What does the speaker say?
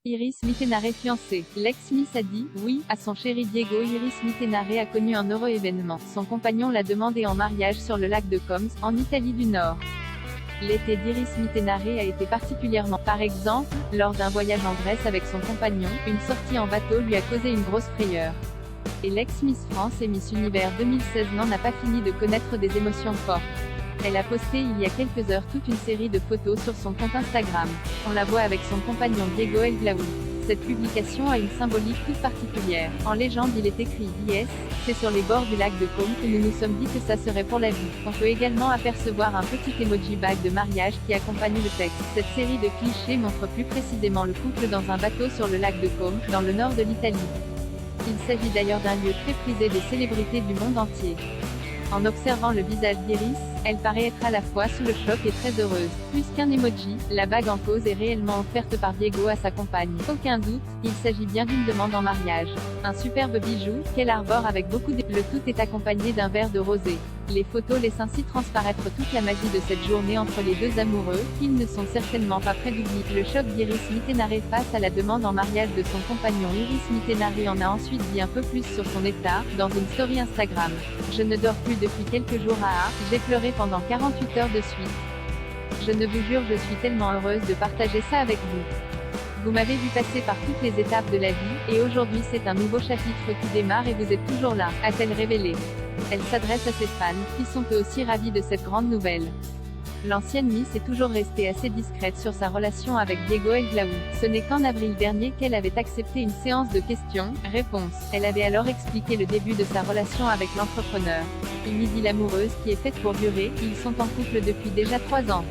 Iris Mittenare fiancée. L'ex-Miss a dit « oui » à son chéri Diego. Iris Mittenare a connu un heureux événement. Son compagnon l'a demandé en mariage sur le lac de Como, en Italie du Nord. L'été d'Iris Mittenare a été particulièrement, par exemple, lors d'un voyage en Grèce avec son compagnon, une sortie en bateau lui a causé une grosse frayeur. Et l'ex-Miss France et Miss Univers 2016 n'en a pas fini de connaître des émotions fortes. Elle a posté il y a quelques heures toute une série de photos sur son compte Instagram. On la voit avec son compagnon Diego El Glaoui. Cette publication a une symbolique toute particulière. En légende il est écrit « Yes, c'est sur les bords du lac de Como que nous nous sommes dit que ça serait pour la vie ». On peut également apercevoir un petit emoji bague de mariage qui accompagne le texte. Cette série de clichés montre plus précisément le couple dans un bateau sur le lac de Como, dans le nord de l'Italie. Il s'agit d'ailleurs d'un lieu très prisé des célébrités du monde entier. En observant le visage d'Iris, elle paraît être à la fois sous le choc et très heureuse. Plus qu'un emoji, la bague en cause est réellement offerte par Diego à sa compagne. Aucun doute, il s'agit bien d'une demande en mariage. Un superbe bijou, qu'elle arbore avec beaucoup de... Le tout est accompagné d'un verre de rosé. Les photos laissent ainsi transparaître toute la magie de cette journée entre les deux amoureux, qu'ils ne sont certainement pas près d'oublier. Le choc d'Iris Mittenare face à la demande en mariage de son compagnon. Iris Mittenare en a ensuite dit un peu plus sur son état, dans une story Instagram. Je ne dors plus depuis quelques jours j'ai pleuré pendant 48 heures de suite. Je ne vous jure, je suis tellement heureuse de partager ça avec vous. Vous m'avez vu passer par toutes les étapes de la vie, et aujourd'hui c'est un nouveau chapitre qui démarre et vous êtes toujours là, a-t-elle révélé. Elle s'adresse à ses fans, qui sont eux aussi ravis de cette grande nouvelle. L'ancienne Miss est toujours restée assez discrète sur sa relation avec Diego El Glaoui. Ce n'est qu'en avril dernier qu'elle avait accepté une séance de questions-réponses. Elle avait alors expliqué le début de sa relation avec l'entrepreneur. Une idylle amoureuse qui est faite pour durer, ils sont en couple depuis déjà 3 ans.